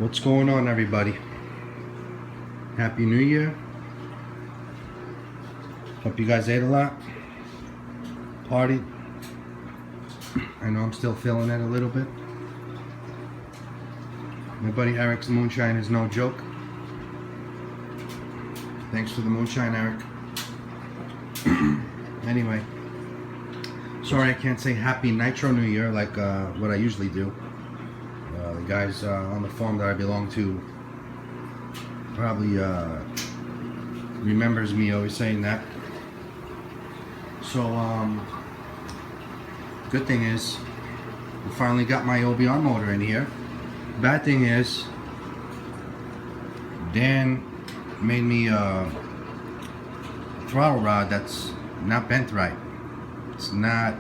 What's going on, everybody? Happy New Year. Hope you guys ate a lot, partied. I know I'm still feeling it a little bit. My buddy Eric's moonshine is no joke. Thanks for the moonshine, Eric. Anyway, sorry I can't say Happy Nitro New Year like what I usually do. The guys on the forum that I belong to probably remembers me always saying that. So good thing is we finally got my OBR motor in here. Bad thing is Dan made me a throttle rod that's not bent right. It's not.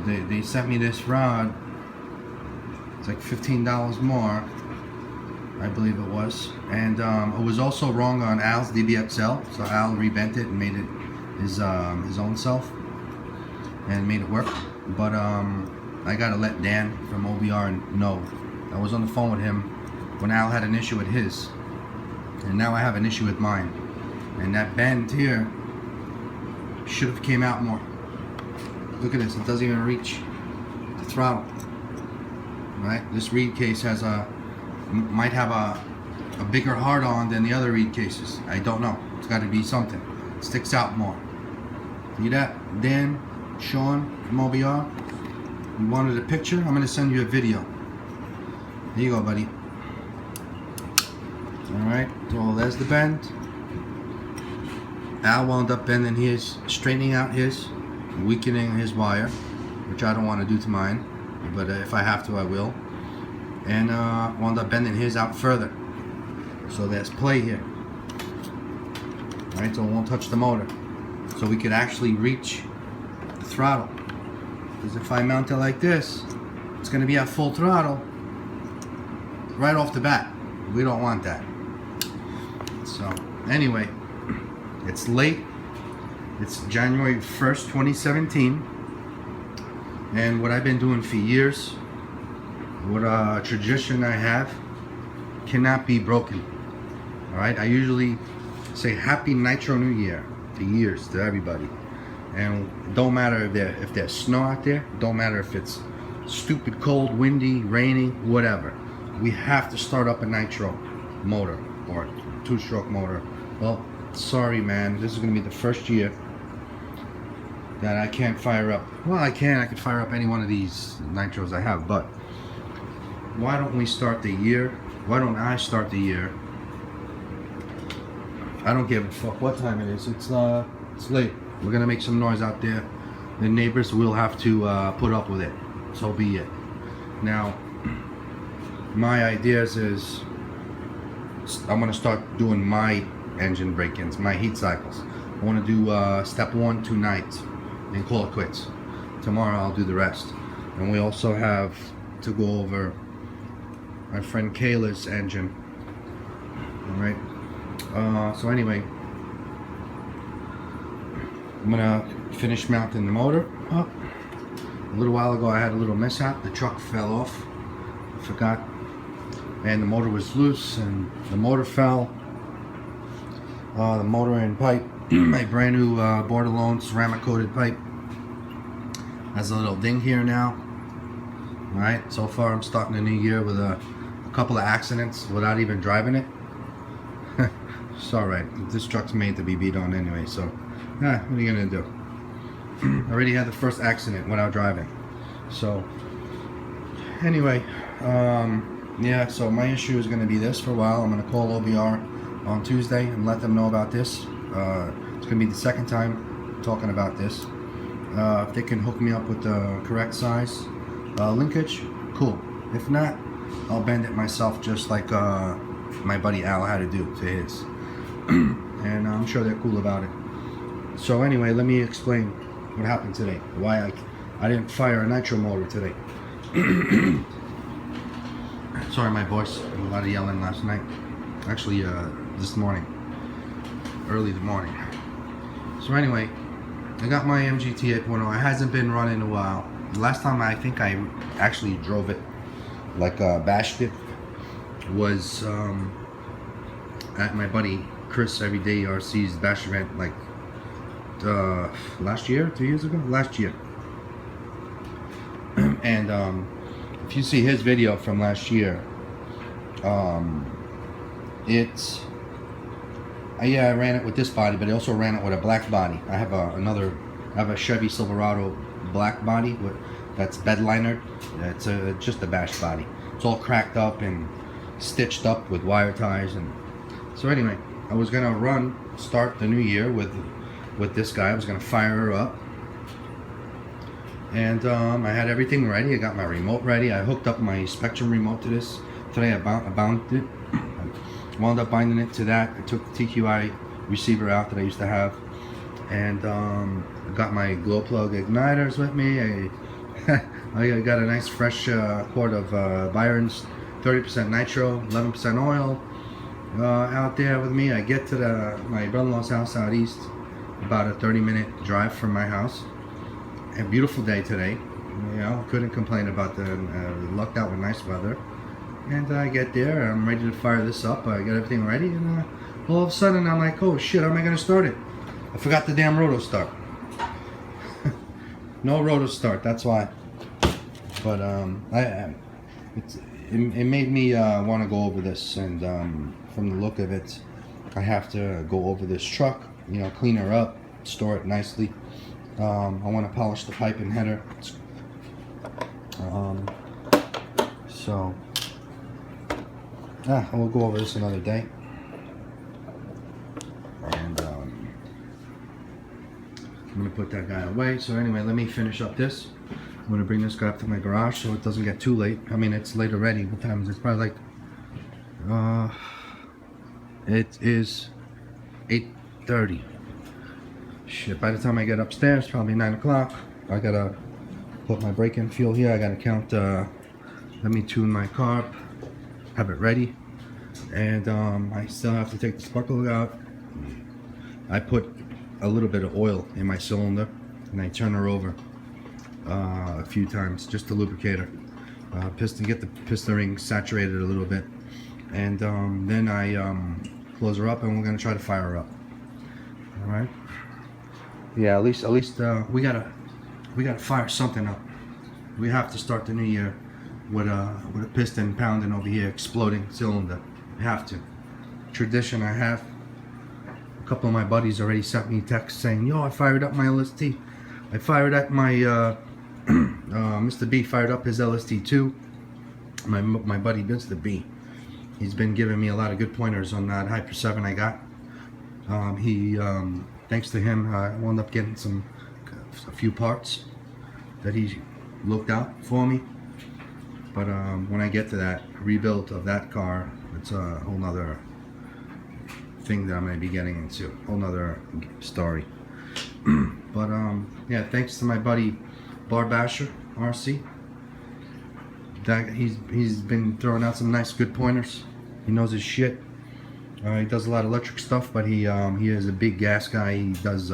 They sent me this rod. It's like $15 more, I believe it was, and it was also wrong on Al's DBXL. So Al rebent it and made it his own self and made it work. But I gotta let Dan from OBR know. I was on the phone with him when Al had an issue with his, and now I have an issue with mine. And that bend here should have came out more. Look at this; it doesn't even reach the throttle. Right? This reed case has might have a bigger hard-on than the other reed cases. I don't know. It's got to be something. It sticks out more. See that? Dan, Sean from OBR. You wanted a picture? I'm going to send you a video. There you go, buddy. Alright, so there's the bend. Al wound up bending his, straightening out his, weakening his wire, which I don't want to do to mine. But if I have to, I will. And wound up bending his out further. So there's play here. Alright, so it won't touch the motor. So we could actually reach the throttle. Because if I mount it like this, it's going to be at full throttle right off the bat. We don't want that. So anyway, it's late. It's January 1st, 2017. And what I've been doing for years, what a tradition I have, cannot be broken. Alright, I usually say Happy Nitro New Year to everybody. And don't matter if there's snow out there, don't matter if it's stupid cold, windy, rainy, whatever. We have to start up a nitro motor or two-stroke motor. Well, sorry man, this is going to be the first year that I can't fire up. Well, I could fire up any one of these nitros I have, but why don't we start the year? Why don't I start the year? I don't give a fuck what time it is. It's late. We're gonna make some noise out there. The neighbors will have to put up with it. So be it. Now, my ideas is I'm gonna start doing my engine break-ins, my heat cycles. I want to do step 1 tonight and call it quits. Tomorrow I'll do the rest. And we also have to go over my friend Kayla's engine. Alright. So anyway, I'm gonna finish mounting the motor up. A little while ago I had a little mishap. The truck fell off. I forgot. And the motor was loose and the motor fell. The motor and pipe, my brand new Bordelon ceramic coated pipe, has a little ding here now. Alright, so far I'm starting the new year with a couple of accidents without even driving it. It's alright, this truck's made to be beat on anyway, so what are you gonna do? I already had the first accident without driving. So anyway, yeah, so my issue is gonna be this for a while. I'm gonna call OBR on Tuesday and let them know about this. It's gonna be the second time talking about this. If they can hook me up with the correct size linkage, cool. If not, I'll bend it myself just like my buddy Al had to do to his. And I'm sure they're cool about it. So anyway, let me explain what happened today. Why I didn't fire a nitro motor today. Sorry my voice, a lot of yelling last night. Actually this morning, early the morning. So anyway, I got my MGT 8.0. It hasn't been running in a while. The last time I think I actually drove it like bashed it, was at my buddy Chris Everyday RC's bash event, like last year, 2 years ago, last year. And if you see his video from last year, it's yeah, I ran it with this body, but I also ran it with a black body. I have a Chevy Silverado black body that's bed liner. It's just a bash body. It's all cracked up and stitched up with wire ties. And so anyway, I was gonna start the new year with this guy. I was gonna fire her up, and I had everything ready. I got my remote ready. I hooked up my Spectrum remote to this today. I bound it. I wound up binding it to that. I took the TQI receiver out that I used to have, and I got my glow plug igniters with me. I got a nice fresh quart of Byron's 30% nitro, 11% oil out there with me. I get to my brother-in-law's house out east, about a 30-minute drive from my house. A beautiful day today, you know, couldn't complain about the lucked out with nice weather. And I get there, I'm ready to fire this up. I got everything ready, and all of a sudden I'm like, oh shit, how am I gonna start it? I forgot the damn roto start. No roto start, that's why. But it made me want to go over this, and from the look of it, I have to go over this truck, you know, clean her up, store it nicely. I want to polish the pipe and header. So we'll go over this another day. And I'm gonna put that guy away. So anyway, let me finish up this. I'm gonna bring this guy up to my garage so it doesn't get too late. I mean, it's late already. What time is it? It's probably like it is 8:30. Shit, by the time I get upstairs, probably 9 o'clock. I gotta put my brake-in fuel here. I gotta count, let me tune my carb, have it ready. And I still have to take the spark plug out. I put a little bit of oil in my cylinder, and I turn her over a few times just to lubricate her. Get the piston ring saturated a little bit. And then I close her up, and we're gonna try to fire her up. All right. Yeah, at least we gotta fire something up. We have to start the new year with a piston pounding over here, exploding cylinder. We have to. Tradition I have. A couple of my buddies already sent me texts saying, "Yo, I fired up my LST. I fired up my Mr. B fired up his LST too." My buddy Mr. B, he's been giving me a lot of good pointers on that Hyper 7 I got. Thanks to him, I wound up getting a few parts that he looked out for me. But when I get to that rebuild of that car, it's a whole nother thing that I'm going to be getting into, whole nother story. But yeah, thanks to my buddy Braaappen RC. That he's been throwing out some nice good pointers. He knows his shit. He does a lot of electric stuff, but he is a big gas guy. He does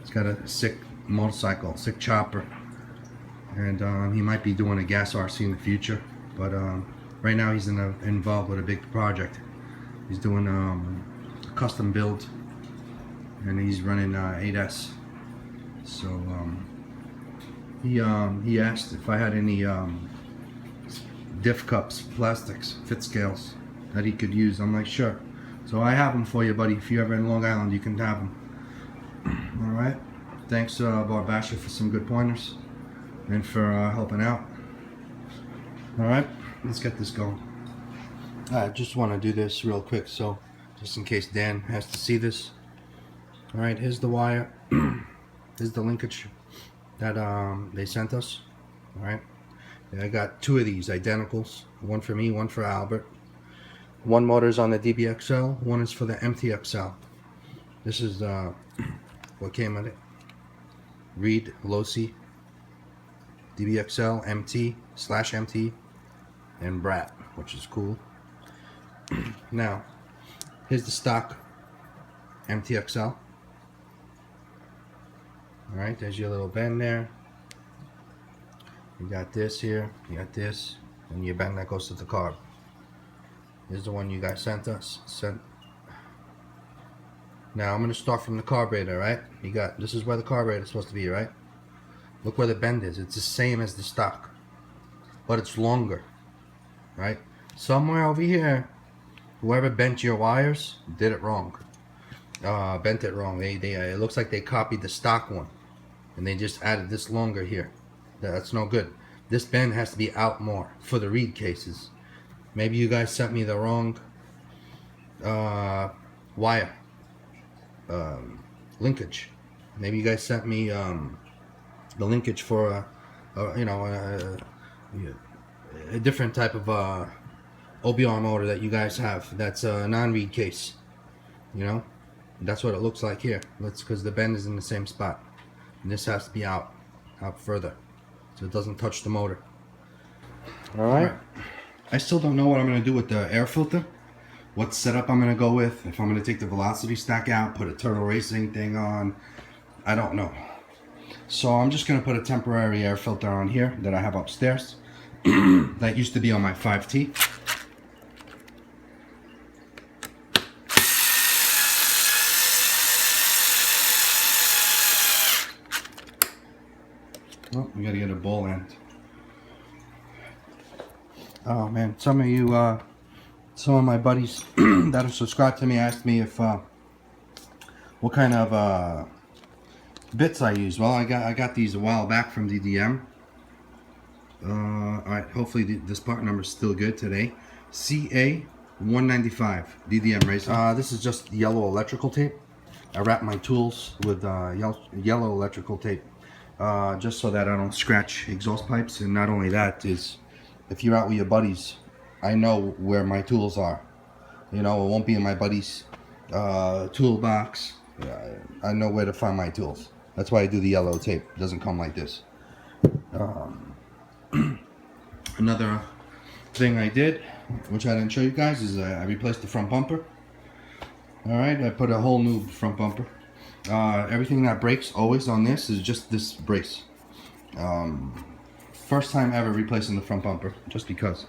he's got a sick motorcycle, sick chopper, and he might be doing a gas RC in the future. But right now he's involved with a big project. He's doing a custom build, and he's running 8S. So he asked if I had any diff cups, plastics, fit scales that he could use. I'm like, sure. So I have them for you, buddy. If you're ever in Long Island, you can have them. All right. Thanks, Braaappen, for some good pointers and for helping out. All right, let's get this going. I just want to do this real quick, so just in case Dan has to see this. All right, here's the wire. Here's the linkage that they sent us. All right. I got two of these identicals. One for me, one for Albert. One motor's on the DBXL, one is for the MTXL. This is what came with it. Reed Losi, DBXL, MT/MT, and Braaappen, which is cool. Now, here's the stock MTXL. Alright, there's your little bend there. You got this here, you got this. and your bend that goes to the carb. Here's the one you guys sent us. Now I'm going to start from the carburetor, right? You got, this is where the carburetor is supposed to be, right? Look where the bend is. It's the same as the stock, but it's longer, right? Somewhere over here, whoever bent your wires did it wrong. Bent it wrong. It looks like they copied the stock one, and they just added this longer here. That's no good. This bend has to be out more for the reed cases. Maybe you guys sent me the wrong wire linkage. Maybe you guys sent me the linkage for you know, a different type of OBR motor that you guys have. That's a non-reed case. You know, that's what it looks like here. That's because the bend is in the same spot, and this has to be out further, so it doesn't touch the motor. All right. I still don't know what I'm going to do with the air filter. What setup I'm going to go with. If I'm going to take the velocity stack out, put a turtle racing thing on, I don't know. So I'm just going to put a temporary air filter on here that I have upstairs. That used to be on my 5T. Oh, we got to get a ball end. Oh man, some of you, some of my buddies that are subscribed to me asked me if what kind of bits I use. Well, I got these a while back from DDM. Alright, hopefully this part number is still good today. CA195 DDM Racer. This is just yellow electrical tape. I wrap my tools with yellow electrical tape just so that I don't scratch exhaust pipes. And not only that, is if you're out with your buddies, I know where my tools are. You know, it won't be in my buddy's toolbox. I know where to find my tools. That's why I do the yellow tape. It doesn't come like this. Another thing I did, which I didn't show you guys, is I replaced the front bumper. Alright, I put a whole new front bumper. Everything that breaks always on this is just this brace. First time ever replacing the front bumper, just because.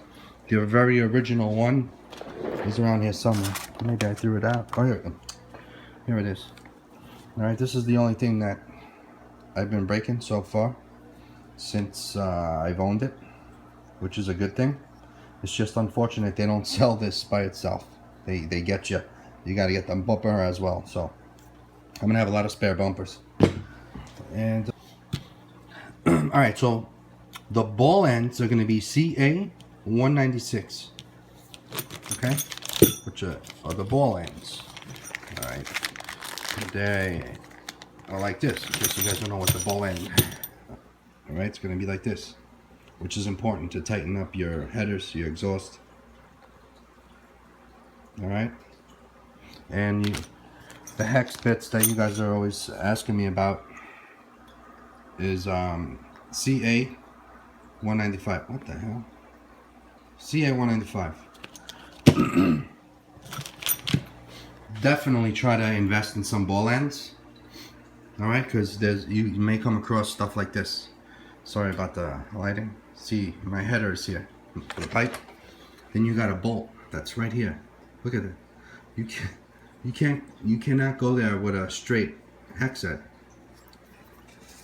The very original one is around here somewhere. Maybe I threw it out. Oh, here it is. Alright, this is the only thing that I've been breaking so far since I've owned it, which is a good thing. It's just unfortunate they don't sell this by itself. They get you. You got to get the bumper as well. So I'm gonna have a lot of spare bumpers. And alright, so the ball ends are gonna be CA196. Okay, which are the ball ends. Alright, they are like this, in case you guys don't know what the ball end. Alright, it's gonna be like this, which is important to tighten up your headers, your exhaust. Alright, and the hex bits that you guys are always asking me about is CA195. What the hell? CA195. Definitely try to invest in some ball ends. Alright, because you may come across stuff like this. Sorry about the lighting. See, my header is here for the pipe. Then you got a bolt that's right here. Look at it. You cannot go there with a straight hex set.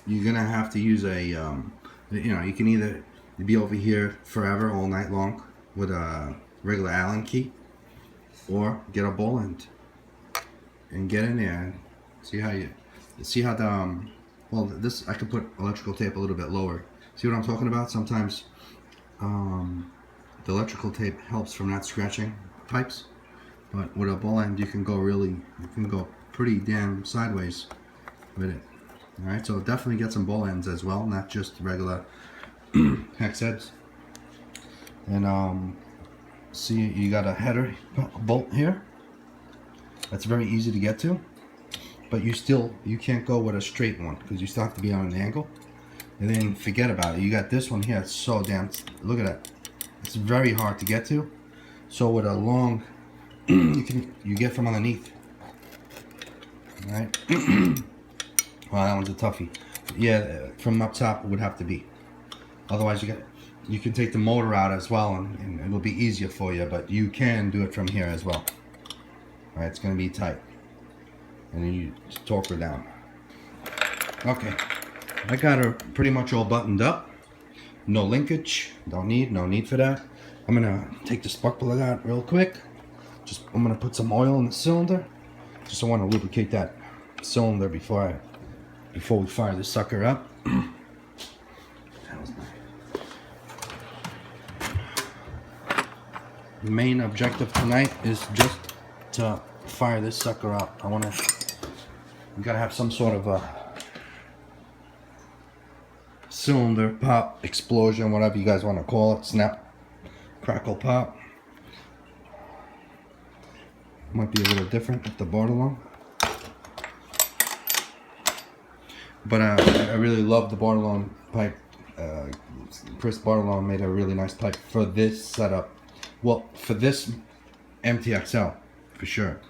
You're gonna have to use a you know, you can either be over here forever all night long with a regular Allen key, or get a ball end and get in there and see how the well, this I could put electrical tape a little bit lower. See what I'm talking about? Sometimes the electrical tape helps from not scratching pipes, but with a ball end you can go pretty damn sideways with it. Alright, so definitely get some ball ends as well, not just regular hex heads. And see, you got a header bolt here. That's very easy to get to, but you can't go with a straight one because you still have to be on an angle. And then forget about it. You got this one here. It's so damn, look at that. It's very hard to get to. So with a long, you get from underneath. All right. Well, that one's a toughie. Yeah, from up top it would have to be. Otherwise, you you can take the motor out as well, and it'll be easier for you, but you can do it from here as well. Alright, it's going to be tight. And then you just torque her down. Okay, I got her pretty much all buttoned up. No linkage, no need for that. I'm gonna take the spark plug out real quick. I'm gonna put some oil in the cylinder. Just I want to lubricate that cylinder before we fire this sucker up. The main objective tonight is just to fire this sucker up. You gotta have some sort of a cylinder pop, explosion, whatever you guys want to call it. Snap, crackle, pop. Might be a little different with the Bartolone, but I really love the Bartolone pipe. Chris Bartolone made a really nice pipe for this setup. Well, for this MTXL, for sure.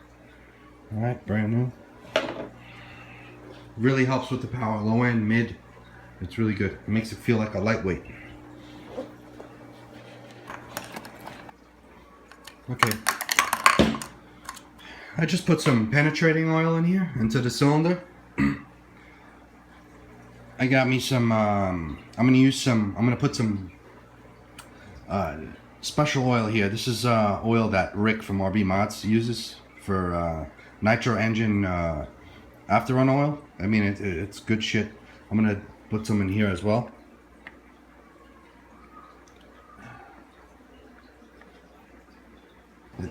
Alright, brand new. Really helps with the power, low end, mid. It's really good. It makes it feel like a lightweight. Okay. I just put some penetrating oil in here, into the cylinder. I got me some, I'm gonna put some special oil here. This is oil that Rick from RB Mods uses for nitro engine after run oil. I mean, it's good shit. I'm gonna put some in here as well.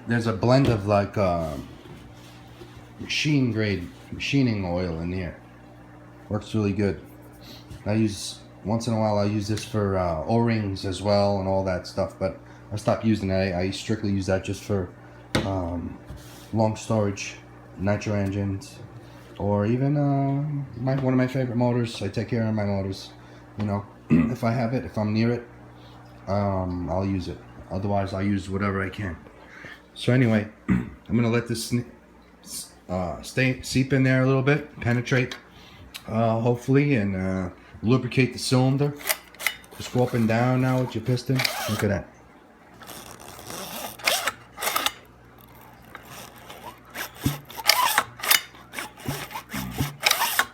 There's a blend of like machine grade machining oil in here. Works really good. Once in a while I use this for O-rings as well and all that stuff, but I stopped using it. I strictly use that just for long storage nitro engines, or even one of my favorite motors. I take care of my motors, you know. If I have it, if I'm near it, I'll use it. Otherwise I'll use whatever I can. So anyway, I'm gonna let this seep in there a little bit, penetrate hopefully, and lubricate the cylinder. Just go up and down now with your piston. Look at that.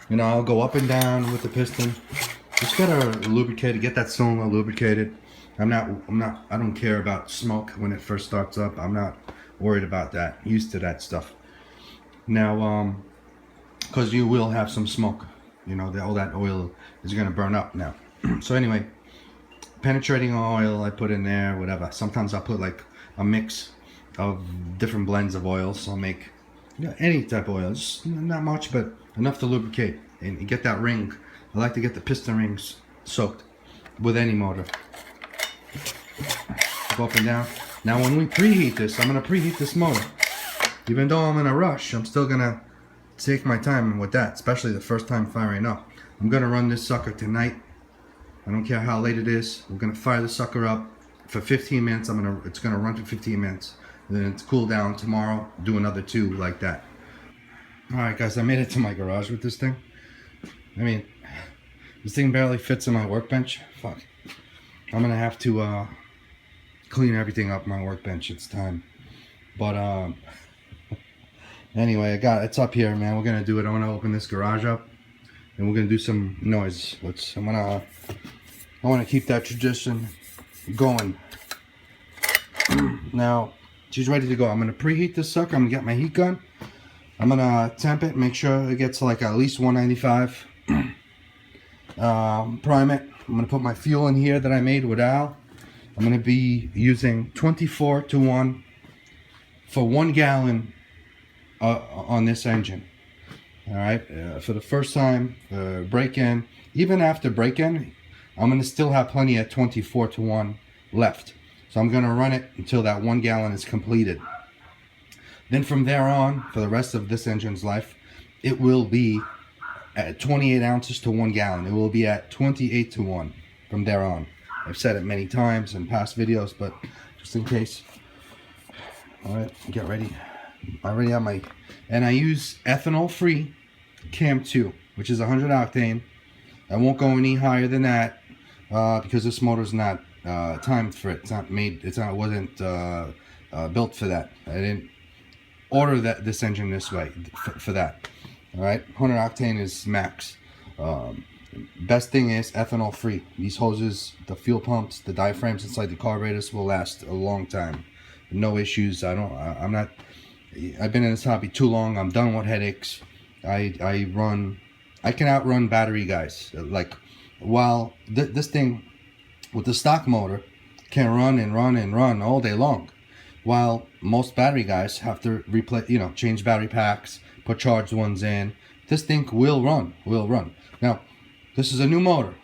You know, I'll go up and down with the piston. Just gotta lubricate it, get that cylinder lubricated. I don't care about smoke when it first starts up. I'm not worried about that. Used to that stuff. Now, because you will have some smoke. You know, all that oil is gonna burn up now. So anyway, penetrating oil I put in there, whatever. Sometimes I'll put like a mix of different blends of oils. I'll make, you know, any type of oil, just not much, but enough to lubricate and get that ring. I like to get the piston rings soaked with any motor. Go up and down. Now when we preheat this, I'm gonna preheat this motor. Even though I'm in a rush, I'm still gonna take my time with that, especially the first time firing up. I'm gonna run this sucker tonight. I don't care how late it is. We're gonna fire the sucker up for 15 minutes. It's gonna run for 15 minutes. And then it's cool down tomorrow. Do another 2 like that. Alright guys, I made it to my garage with this thing. I mean, this thing barely fits in my workbench. Fuck. I'm gonna have to clean everything up my workbench. It's time. But anyway, it's up here, man. We're gonna do it. I'm gonna open this garage up and we're gonna do some noise. I wanna keep that tradition going. Now, she's ready to go. I'm gonna preheat this sucker. I'm gonna get my heat gun. I'm gonna temp it, make sure it gets like at least 195. Prime it. I'm gonna put my fuel in here that I made with Al. I'm gonna be using 24:1 for 1 gallon on this engine. All right, for the first time, break-in. Even after break-in, I'm gonna still have plenty at 24:1 left. So I'm gonna run it until that 1 gallon is completed. Then from there on, for the rest of this engine's life, it will be at 28 ounces to 1 gallon. It will be at 28:1 from there on. I've said it many times in past videos, but just in case. All right, get ready. I already have my, and I use ethanol-free Cam 2, which is 100 octane. I won't go any higher than that because this motor's not timed for it. It's not made. It's not. Wasn't built for that. I didn't order this engine this way for that. All right, 100 octane is max. Best thing is ethanol free. These hoses, the fuel pumps, the diaphragms inside the carburetors will last a long time. No issues. I'm not. I've been in this hobby too long. I'm done with headaches. I can outrun battery guys. Like, while this thing with the stock motor can run and run and run all day long, while most battery guys have to replace, change battery packs, put charged ones in. This thing will run. Now, this is a new motor.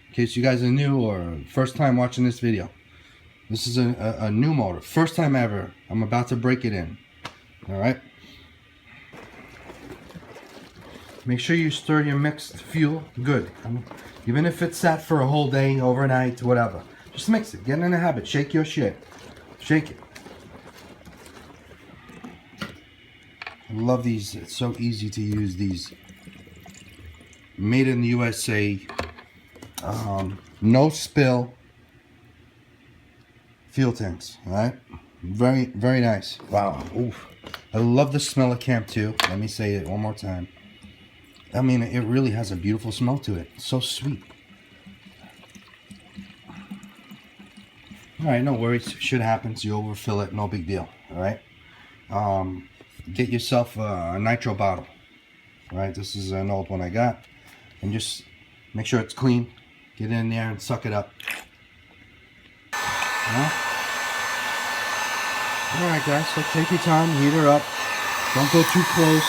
In case you guys are new or first time watching this video, this is a new motor. First time ever. I'm about to break it in. All right. Make sure you stir your mixed fuel good. Even if it's sat for a whole day, overnight, whatever. Just mix it. Get in the habit. Shake your shit. Shake it. I love these. It's so easy to use these. Made in the USA. No spill fuel tanks. Alright? Very, very nice. Wow. Oof. I love the smell of Camp 2. Let me say it one more time. I mean, it really has a beautiful smell to it. It's so sweet. Alright, no worries. Shit happens. You overfill it. No big deal. Alright? Get yourself a nitro bottle. Alright, this is an old one I got. And just make sure it's clean. Get in there and suck it up. Alright guys, so take your time, heat her up. Don't go too close.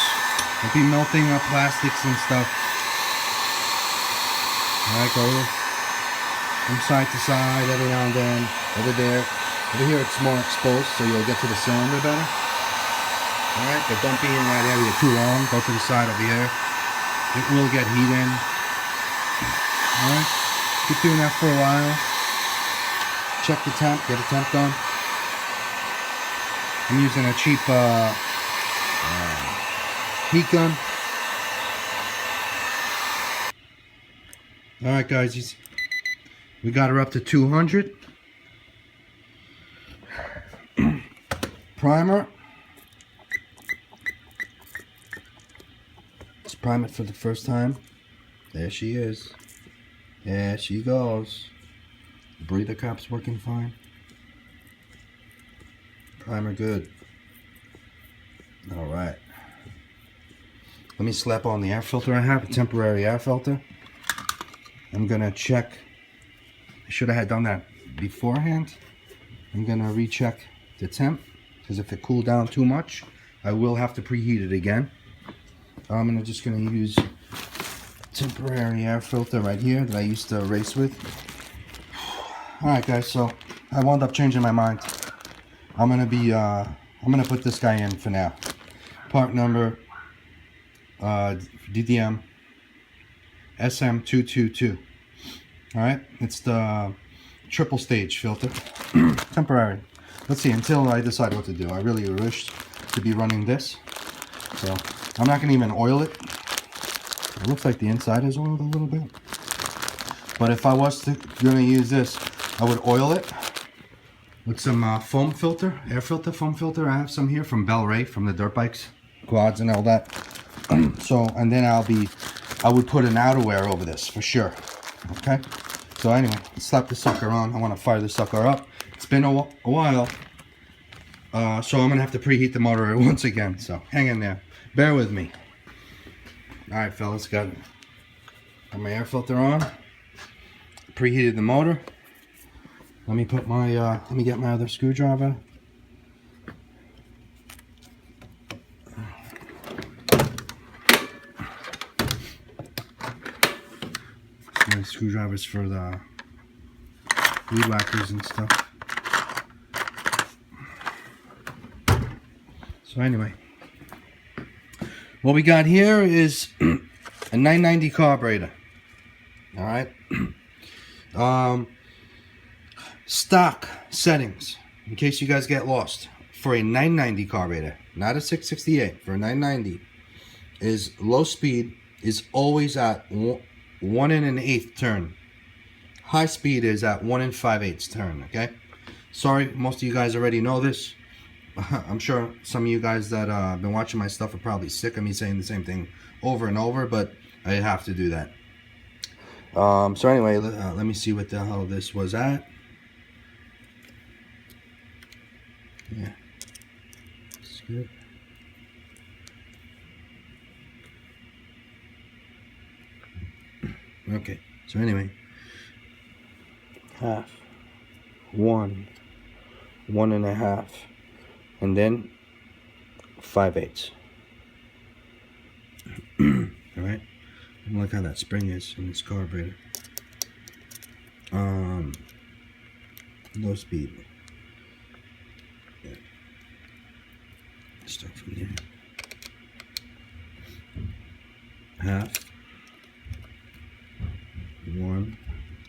Don't be melting up plastics and stuff. Alright, go from side to side every now and then. Over there. Over here it's more exposed, so you'll get to the cylinder better. Alright, but don't be in that area too long. Go to the side over here. It will get heat in. Alright, keep doing that for a while. Check the temp, get a temp done. I'm using a cheap heat gun. Alright guys, we got her up to 200. Primer. Let's prime it for the first time. There she is. There she goes. Breather cap's working fine. Primer good. Alright. Let me slap on the air filter I have, a temporary air filter. I'm gonna check. I should have had done that beforehand. I'm gonna recheck the temp, because if it cooled down too much, I will have to preheat it again. I'm just gonna use temporary air filter right here that I used to race with. Alright guys, so I wound up changing my mind. I'm gonna put this guy in for now. Part number DDM SM222. Alright, it's the triple stage filter. Temporary. Let's see, until I decide what to do. I really wish to be running this. So I'm not gonna even oil it. It looks like the inside is oiled a little bit. But if I was gonna use this, I would oil it with some foam filter, air filter, foam filter. I have some here from Bel Ray, from the dirt bikes, quads and all that. So, and then I would put an outerwear over this for sure. Okay. So anyway, let's slap the sucker on. I want to fire the sucker up. It's been a while, so I'm gonna have to preheat the motor once again. So hang in there. Bear with me. All right, fellas, got my air filter on. Preheated the motor. Let me put my let me get my other screwdriver. My screwdrivers for the weed whackers and stuff. So anyway, what we got here is a 990 carburetor. All right. Stock settings, in case you guys get lost, for a 990 carburetor, not a 668, for a 990, is low speed is always at 1 1/8 turn. high speed is at 1 5/8 turn, okay? Sorry, most of you guys already know this. I'm sure some of you guys that have been watching my stuff are probably sick of me saying the same thing over and over, but I have to do that. So anyway, let me see what the hell this was at. Yeah, that's good. Okay, so anyway, half, 1, 1.5, and then 5/8. All right, and look how that spring is in this carburetor. Low speed. Yeah. Start from there. Half, 1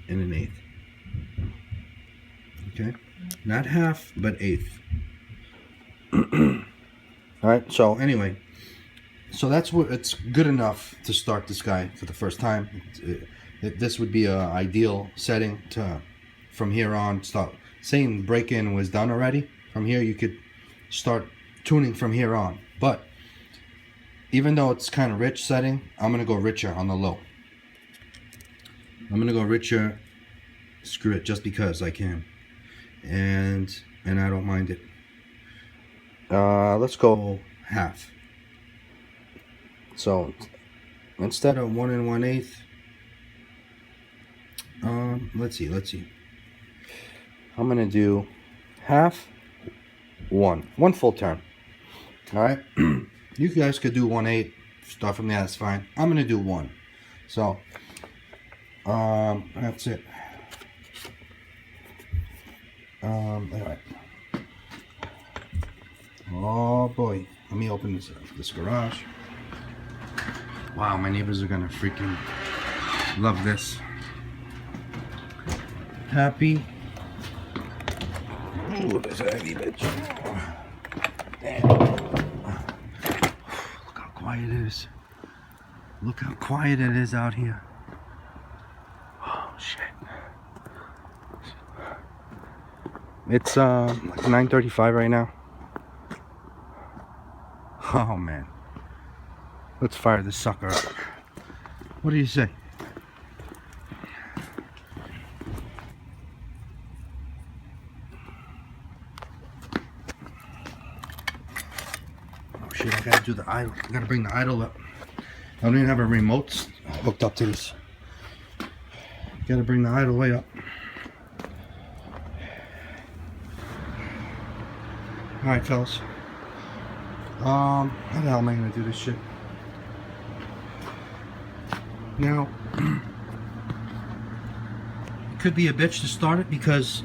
1/8. Okay, not half, but 1/8. All right. So anyway, so that's what it's good enough to start this guy for the first time. This would be a ideal setting to, from here on, start saying break-in was done already. From here you could start tuning from here on. But even though it's kind of rich setting, I'm gonna go richer on the low. I'm gonna go richer. Screw it, just because I can, and I don't mind it. Let's go half. So instead of 1 1/8, let's see. I'm gonna do half, 1 full turn. All right. You guys could do 1/8. Start from there. That's fine. I'm gonna do 1. So that's it. All right. Oh boy, let me open this garage. Wow, my neighbors are gonna freaking love this. Happy. Ooh, this heavy bitch. Damn. Look how quiet it is. Look how quiet it is out here. Oh shit. It's like 9:35 right now. Oh man. Let's fire this sucker up. What do you say? Oh shit, I gotta do the idle. I gotta bring the idle up. I don't even have a remote hooked up to this. Gotta bring the idle way up. Alright, fellas. How the hell am I gonna do this shit? Now, it could be a bitch to start it because,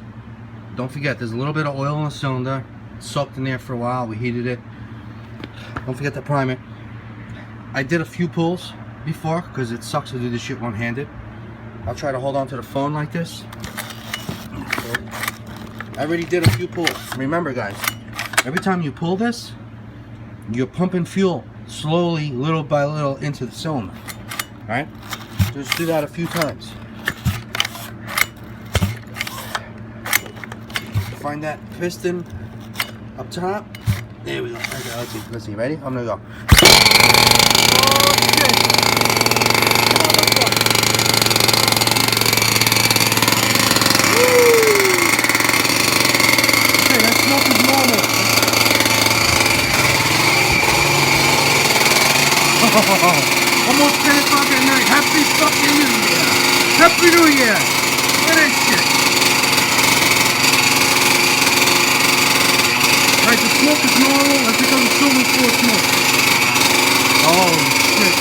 don't forget, there's a little bit of oil in the cylinder. It's soaked in there for a while. We heated it. Don't forget to prime it. I did a few pulls before because it sucks to do this shit one-handed. I'll try to hold on to the phone like this. I already did a few pulls. Remember, guys, every time you pull this, you're pumping fuel slowly, little by little, into the cylinder. Alright? Just do that a few times. Find that piston up top. There we go. Okay, let's see. Ready? I'm gonna go. Okay, that smoke is normal. Almost 10 o'clock at night. Happy fucking New Year. Happy New Year. What is shit? Alright, the smoke is normal. That's because it's so much full of smoke. Oh shit.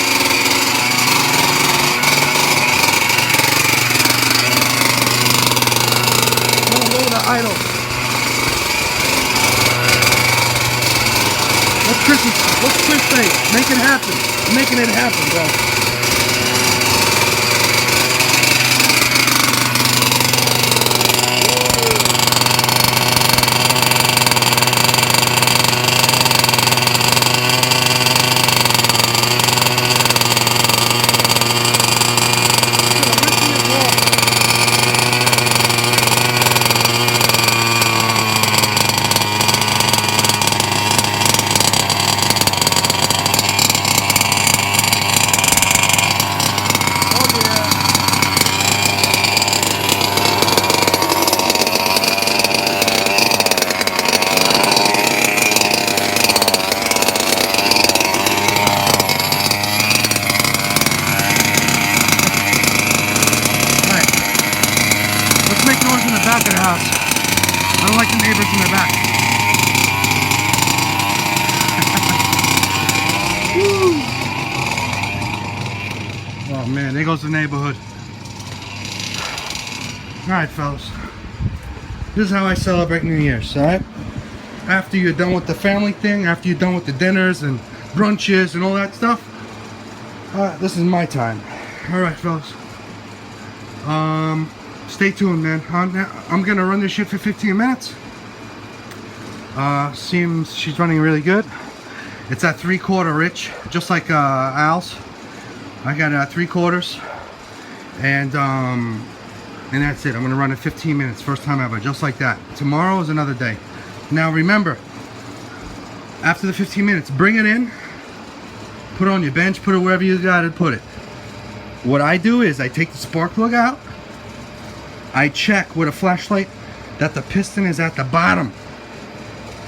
I'm gonna lower the idle. What's Chris say? Make it happen. I'm making it happen, bro. house. I don't like the neighbors in the back. Oh man, there goes the neighborhood. Alright fellas, this is how I celebrate New Year's, alright? After you're done with the family thing, after you're done with the dinners and brunches and all that stuff, this is my time. Alright fellas, stay tuned, man. I'm gonna run this shit for 15 minutes. Seems she's running really good. It's at 3/4 rich, just like Al's. I got 3/4, and that's it. I'm gonna run it 15 minutes, first time ever, just like that. Tomorrow is another day. Now remember, after the 15 minutes, bring it in, put it on your bench, put it wherever you gotta put it. What I do is I take the spark plug out, I check with a flashlight that the piston is at the bottom,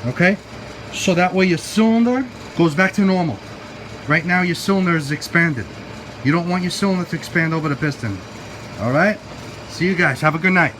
okay? So that way your cylinder goes back to normal. Right now your cylinder is expanded. You don't want your cylinder to expand over the piston. Alright? See you guys. Have a good night.